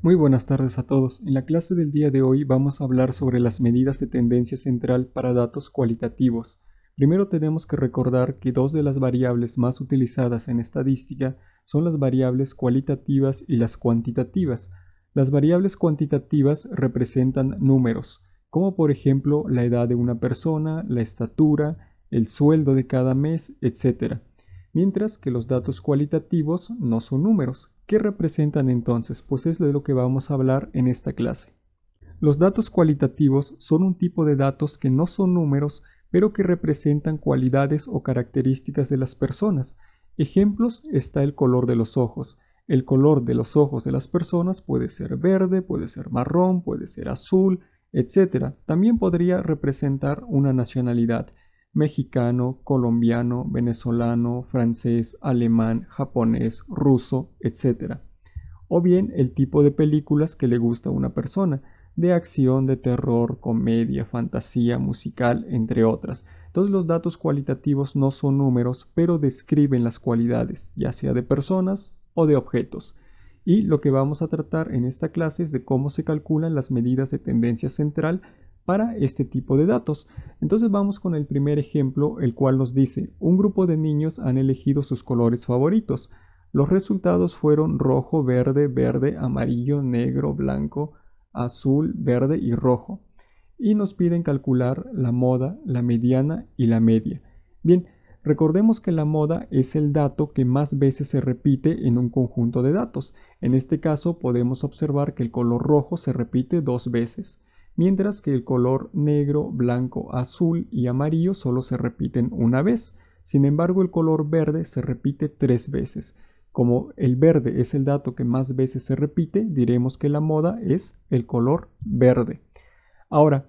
Muy buenas tardes a todos. En la clase del día de hoy vamos a hablar sobre las medidas de tendencia central para datos cualitativos. Primero tenemos que recordar que dos de las variables más utilizadas en estadística son las variables cualitativas y las cuantitativas. Las variables cuantitativas representan números, como por ejemplo la edad de una persona, la estatura, el sueldo de cada mes, etc. Mientras que los datos cualitativos no son números. ¿Qué representan entonces? Pues es de lo que vamos a hablar en esta clase. Los datos cualitativos son un tipo de datos que no son números, pero que representan cualidades o características de las personas. Ejemplos está el color de los ojos. El color de los ojos de las personas puede ser verde, puede ser marrón, puede ser azul, etc. También podría representar una nacionalidad: mexicano, colombiano, venezolano, francés, alemán, japonés, ruso, etc. O bien el tipo de películas que le gusta a una persona, de acción, de terror, comedia, fantasía, musical, entre otras. Todos los datos cualitativos no son números, pero describen las cualidades, ya sea de personas o de objetos. Y lo que vamos a tratar en esta clase es de cómo se calculan las medidas de tendencia central para este tipo de datos. Entonces vamos con el primer ejemplo, el cual nos dice: un grupo de niños han elegido sus colores favoritos. Los resultados fueron rojo, verde, verde, amarillo, negro, blanco, azul, verde y rojo. Y nos piden calcular la moda, la mediana y la media. Bien, recordemos que la moda es el dato que más veces se repite en un conjunto de datos. En este caso podemos observar que el color rojo se repite 2 veces, mientras que el color negro, blanco, azul y amarillo solo se repiten una vez. Sin embargo, el color verde se repite 3 veces. Como el verde es el dato que más veces se repite, diremos que la moda es el color verde. Ahora,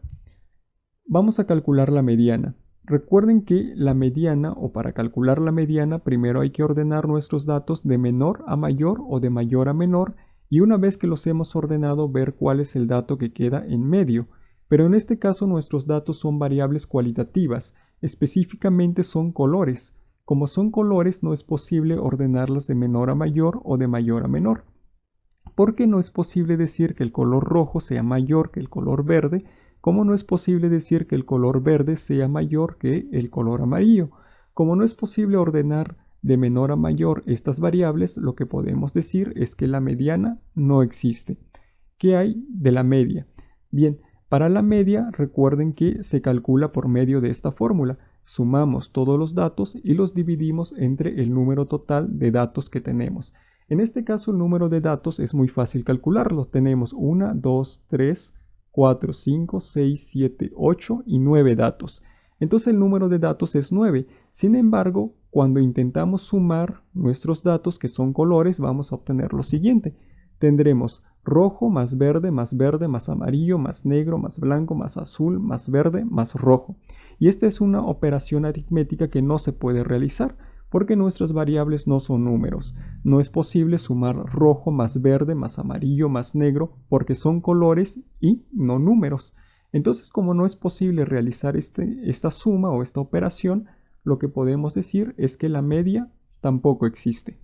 vamos a calcular la mediana. Recuerden que la mediana, o para calcular la mediana, primero hay que ordenar nuestros datos de menor a mayor o de mayor a menor, y una vez que los hemos ordenado, ver cuál es el dato que queda en medio. Pero en este caso nuestros datos son variables cualitativas, específicamente son colores. Como son colores, no es posible ordenarlas de menor a mayor o de mayor a menor, porque no es posible decir que el color rojo sea mayor que el color verde, como no es posible decir que el color verde sea mayor que el color amarillo. Como no es posible ordenar de menor a mayor estas variables, lo que podemos decir es que la mediana no existe. ¿Qué hay de la media? Bien, para la media recuerden que se calcula por medio de esta fórmula. Sumamos todos los datos y los dividimos entre el número total de datos que tenemos. En este caso el número de datos es muy fácil calcularlo. Tenemos 1, 2, 3, 4, 5, 6, 7, 8 y 9 datos. Entonces el número de datos es 9. Sin embargo, cuando intentamos sumar nuestros datos, que son colores, vamos a obtener lo siguiente. Tendremos rojo más verde más amarillo más negro más blanco más azul más verde más rojo. Y esta es una operación aritmética que no se puede realizar, porque nuestras variables no son números. No es posible sumar rojo más verde más amarillo más negro, porque son colores y no números. Entonces, como no es posible realizar esta suma o esta operación, lo que podemos decir es que la media tampoco existe.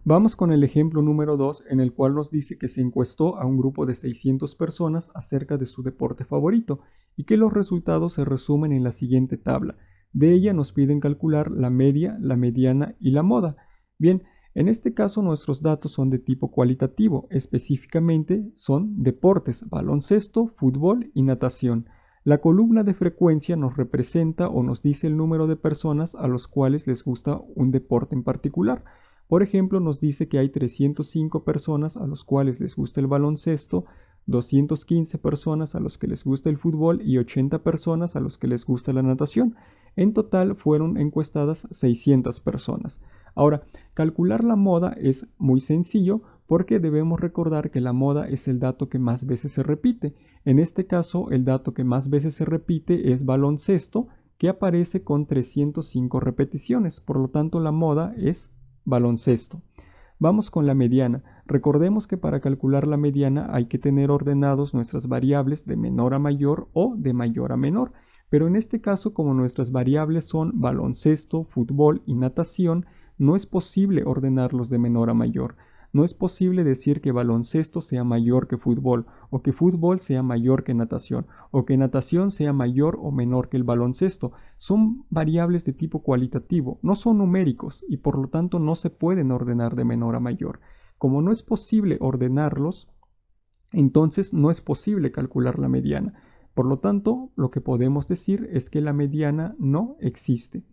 Vamos con el ejemplo número 2, en el cual nos dice que se encuestó a un grupo de 600 personas acerca de su deporte favorito y que los resultados se resumen en la siguiente tabla. De ella nos piden calcular la media, la mediana y la moda. Bien, en este caso nuestros datos son de tipo cualitativo, específicamente son deportes: baloncesto, fútbol y natación. La columna de frecuencia nos representa o nos dice el número de personas a los cuales les gusta un deporte en particular. Por ejemplo, nos dice que hay 305 personas a los cuales les gusta el baloncesto, 215 personas a los que les gusta el fútbol y 80 personas a los que les gusta la natación. En total fueron encuestadas 600 personas. Ahora, calcular la moda es muy sencillo, porque debemos recordar que la moda es el dato que más veces se repite. En este caso, el dato que más veces se repite es baloncesto, que aparece con 305 repeticiones. Por lo tanto, la moda es baloncesto. Vamos con la mediana. Recordemos que para calcular la mediana hay que tener ordenados nuestras variables de menor a mayor o de mayor a menor. Pero en este caso, como nuestras variables son baloncesto, fútbol y natación, no es posible ordenarlos de menor a mayor. No es posible decir que baloncesto sea mayor que fútbol, o que fútbol sea mayor que natación, o que natación sea mayor o menor que el baloncesto. Son variables de tipo cualitativo, no son numéricos, y por lo tanto no se pueden ordenar de menor a mayor. Como no es posible ordenarlos, entonces no es posible calcular la mediana. Por lo tanto, lo que podemos decir es que la mediana no existe.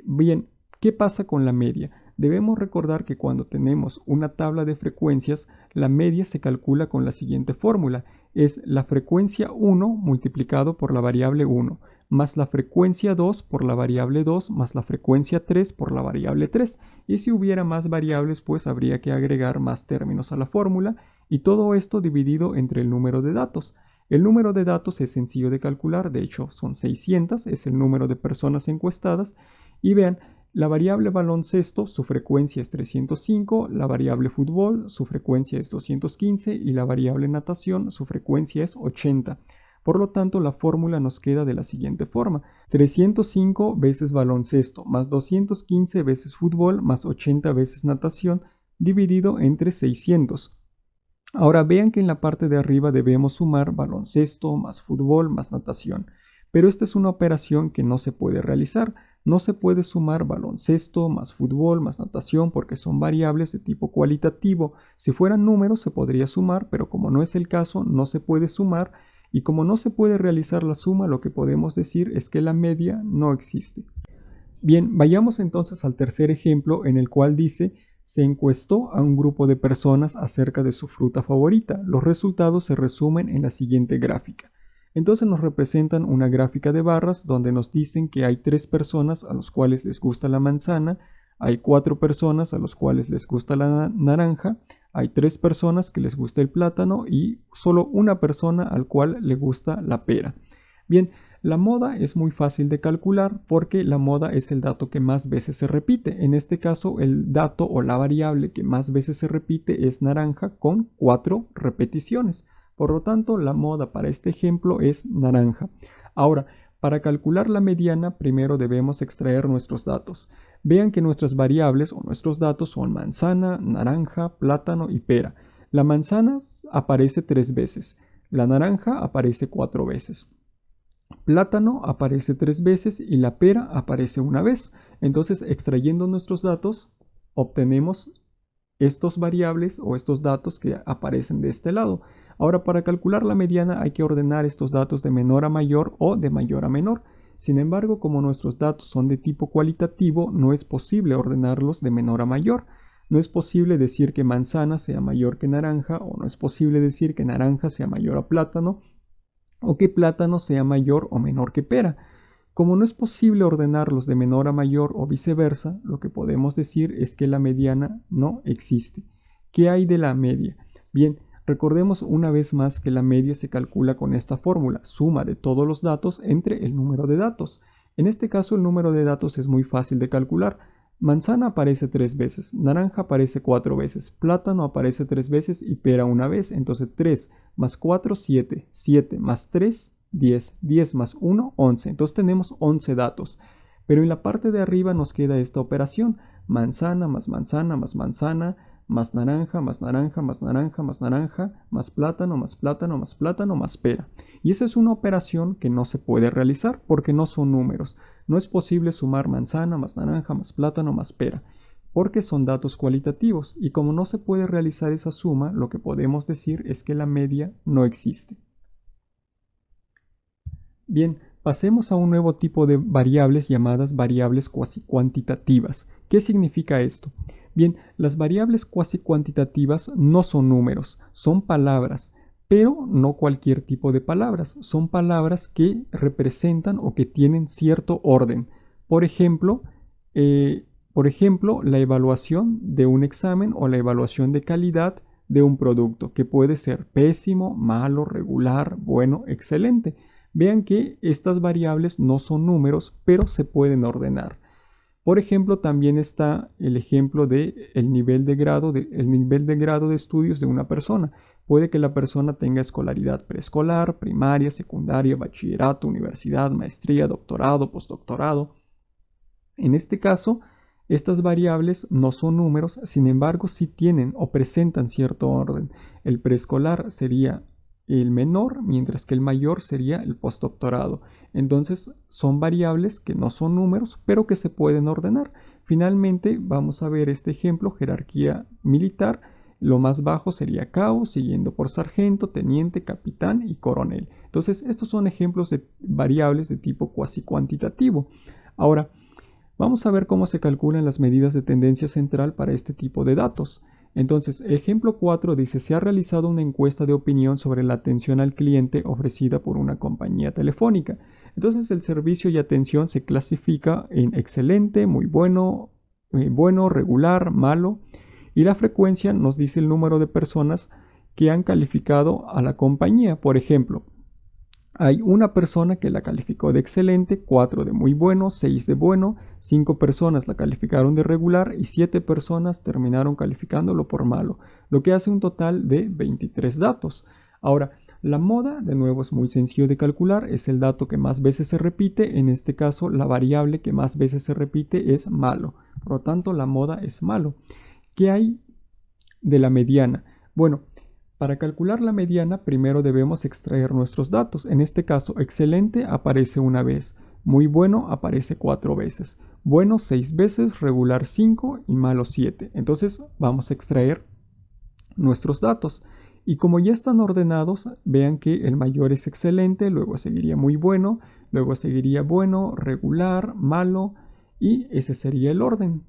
Bien, ¿qué pasa con la media? Debemos recordar que cuando tenemos una tabla de frecuencias, la media se calcula con la siguiente fórmula. Es la frecuencia 1 multiplicado por la variable 1, más la frecuencia 2 por la variable 2, más la frecuencia 3 por la variable 3. Y si hubiera más variables, pues habría que agregar más términos a la fórmula, y todo esto dividido entre el número de datos. El número de datos es sencillo de calcular, de hecho son 600, es el número de personas encuestadas. Y vean, la variable baloncesto, su frecuencia es 305, la variable fútbol, su frecuencia es 215 y la variable natación, su frecuencia es 80. Por lo tanto, la fórmula nos queda de la siguiente forma: 305 veces baloncesto más 215 veces fútbol más 80 veces natación dividido entre 600. Ahora vean que en la parte de arriba debemos sumar baloncesto más fútbol más natación. Pero esta es una operación que no se puede realizar. No se puede sumar baloncesto más fútbol más natación porque son variables de tipo cualitativo. Si fueran números se podría sumar, pero como no es el caso, no se puede sumar. Y como no se puede realizar la suma, lo que podemos decir es que la media no existe. Bien, vayamos entonces al tercer ejemplo en el cual dice: se encuestó a un grupo de personas acerca de su fruta favorita. Los resultados se resumen en la siguiente gráfica. Entonces nos representan una gráfica de barras donde nos dicen que hay 3 personas a las cuales les gusta la manzana, hay 4 personas a las cuales les gusta la naranja, hay 3 personas que les gusta el plátano y solo una persona al cual le gusta la pera. Bien, la moda es muy fácil de calcular porque la moda es el dato que más veces se repite. En este caso, el dato o la variable que más veces se repite es naranja con 4 repeticiones. Por lo tanto, la moda para este ejemplo es naranja. Ahora, para calcular la mediana, primero debemos extraer nuestros datos. Vean que nuestras variables o nuestros datos son manzana, naranja, plátano y pera. La manzana aparece 3 veces, la naranja aparece 4 veces. Plátano aparece 3 veces y la pera aparece una vez. Entonces, extrayendo nuestros datos, obtenemos estos variables o estos datos que aparecen de este lado. Ahora, para calcular la mediana hay que ordenar estos datos de menor a mayor o de mayor a menor. Sin embargo, como nuestros datos son de tipo cualitativo, no es posible ordenarlos de menor a mayor. No es posible decir que manzana sea mayor que naranja, o no es posible decir que naranja sea mayor a plátano, o que plátano sea mayor o menor que pera. Como no es posible ordenarlos de menor a mayor o viceversa, lo que podemos decir es que la mediana no existe. ¿Qué hay de la media? Bien, recordemos una vez más que la media se calcula con esta fórmula: suma de todos los datos entre el número de datos. En este caso el número de datos es muy fácil de calcular. Manzana aparece 3 veces, naranja aparece 4 veces, plátano aparece 3 veces y pera una vez. Entonces 3 más 4, 7, 7 más 3, 10, 10 más 1, 11. Entonces tenemos 11 datos. Pero en la parte de arriba nos queda esta operación: manzana más naranja más naranja más naranja más naranja más naranja más plátano más plátano más plátano más pera. Y esa es una operación que no se puede realizar porque no son números. No es posible sumar manzana más naranja más plátano más pera, porque son datos cualitativos, y como no se puede realizar esa suma, lo que podemos decir es que la media no existe. Bien, pasemos a un nuevo tipo de variables llamadas variables cuasi cuantitativas. ¿Qué significa esto? Bien, las variables cuasi cuantitativas no son números, son palabras, pero no cualquier tipo de palabras. Son palabras que representan o que tienen cierto orden. Por ejemplo, la evaluación de un examen o la evaluación de calidad de un producto, que puede ser pésimo, malo, regular, bueno, excelente. Vean que estas variables no son números, pero se pueden ordenar. Por ejemplo, también está el ejemplo de el nivel de grado de estudios de una persona. Puede que la persona tenga escolaridad preescolar, primaria, secundaria, bachillerato, universidad, maestría, doctorado, postdoctorado. En este caso, Estas variables no son números, sin embargo sí tienen o presentan cierto orden. El preescolar sería el menor, mientras que el mayor sería el postdoctorado. Entonces son variables que no son números, pero que se pueden ordenar. Finalmente vamos a ver este ejemplo, jerarquía militar. Lo más bajo sería cabo, siguiendo por sargento, teniente, capitán y coronel. Entonces estos son ejemplos de variables de tipo cuasi cuantitativo. Ahora, vamos a ver cómo se calculan las medidas de tendencia central para este tipo de datos. Entonces, ejemplo 4 dice, se ha realizado una encuesta de opinión sobre la atención al cliente ofrecida por una compañía telefónica. Entonces, el servicio y atención se clasifica en excelente, muy bueno, bueno, regular, malo, y la frecuencia nos dice el número de personas que han calificado a la compañía. Por ejemplo, hay una persona que la calificó de excelente, 4 de muy bueno, 6 de bueno, 5 personas la calificaron de regular y 7 personas terminaron calificándolo por malo, lo que hace un total de 23 datos. Ahora, la moda, de nuevo, es muy sencillo de calcular, es el dato que más veces se repite, en este caso la variable que más veces se repite es malo, por lo tanto la moda es malo. ¿Qué hay de la mediana? Bueno, para calcular la mediana, primero debemos extraer nuestros datos. En este caso, excelente aparece una vez, muy bueno aparece 4 veces, bueno 6 veces, regular 5 y malo 7. Entonces vamos a extraer nuestros datos. Y como ya están ordenados, vean que el mayor es excelente, luego seguiría muy bueno, luego seguiría bueno, regular, malo, y ese sería el orden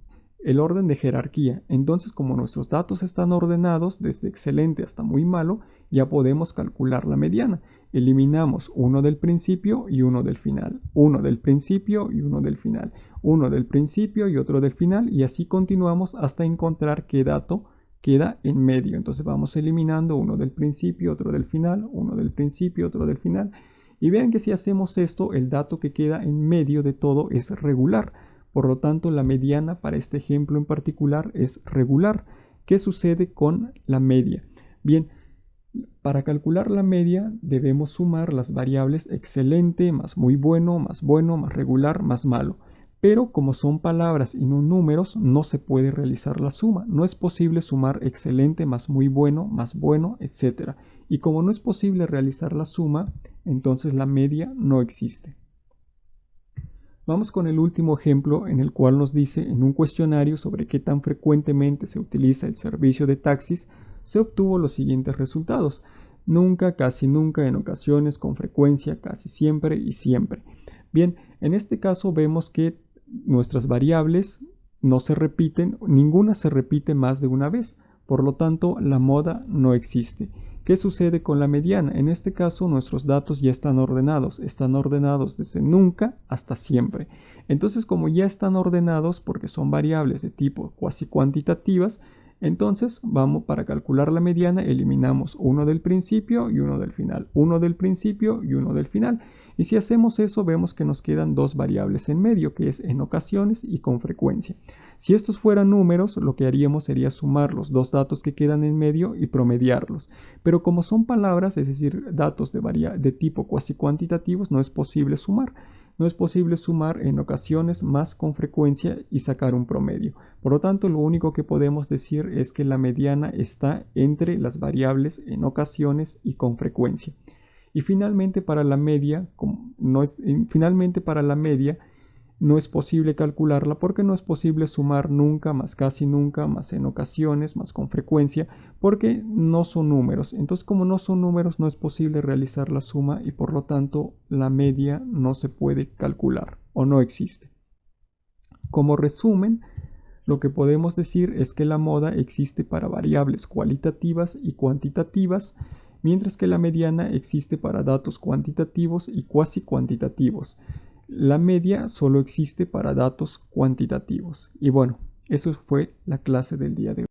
de jerarquía. Entonces, como nuestros datos están ordenados desde excelente hasta muy malo, ya podemos calcular la mediana. Eliminamos uno del principio y uno del final, uno del principio y uno del final, uno del principio y otro del final, y así continuamos hasta encontrar qué dato queda en medio. Entonces vamos eliminando uno del principio, otro del final, uno del principio, otro del final. Y vean que si hacemos esto, el dato que queda en medio de todo es regular. Por lo tanto, la mediana para este ejemplo en particular es regular. ¿Qué sucede con la media? Bien, para calcular la media debemos sumar las variables excelente, más muy bueno, más regular, más malo. Pero como son palabras y no números, no se puede realizar la suma. No es posible sumar excelente más muy bueno, etc. Y como no es posible realizar la suma, entonces la media no existe. Vamos con el último ejemplo en el cual nos dice en un cuestionario sobre qué tan frecuentemente se utiliza el servicio de taxis, se obtuvo los siguientes resultados. Nunca, casi nunca, en ocasiones, con frecuencia, casi siempre y siempre. Bien, en este caso vemos que nuestras variables no se repiten, ninguna se repite más de una vez. Por lo tanto, la moda no existe. ¿Qué sucede con la mediana? En este caso nuestros datos ya están ordenados desde nunca hasta siempre. Entonces, como ya están ordenados porque son variables de tipo cuasi cuantitativas, entonces vamos para calcular la mediana, eliminamos uno del principio y uno del final, uno del principio y uno del final. Y si hacemos eso, vemos que nos quedan dos variables en medio, que es en ocasiones y con frecuencia. Si estos fueran números, lo que haríamos sería sumar los dos datos que quedan en medio y promediarlos. Pero como son palabras, es decir, datos de tipo cuasi cuantitativos, no es posible sumar. No es posible sumar en ocasiones más con frecuencia y sacar un promedio. Por lo tanto, lo único que podemos decir es que la mediana está entre las variables en ocasiones y con frecuencia. Y finalmente para la media, no es posible calcularla porque no es posible sumar nunca, más casi nunca, más en ocasiones, más con frecuencia, porque no son números. Entonces, como no son números, no es posible realizar la suma y por lo tanto la media no se puede calcular o no existe. Como resumen, lo que podemos decir es que la moda existe para variables cualitativas y cuantitativas, mientras que la mediana existe para datos cuantitativos y cuasi cuantitativos. La media solo existe para datos cuantitativos. Y bueno, eso fue la clase del día de hoy.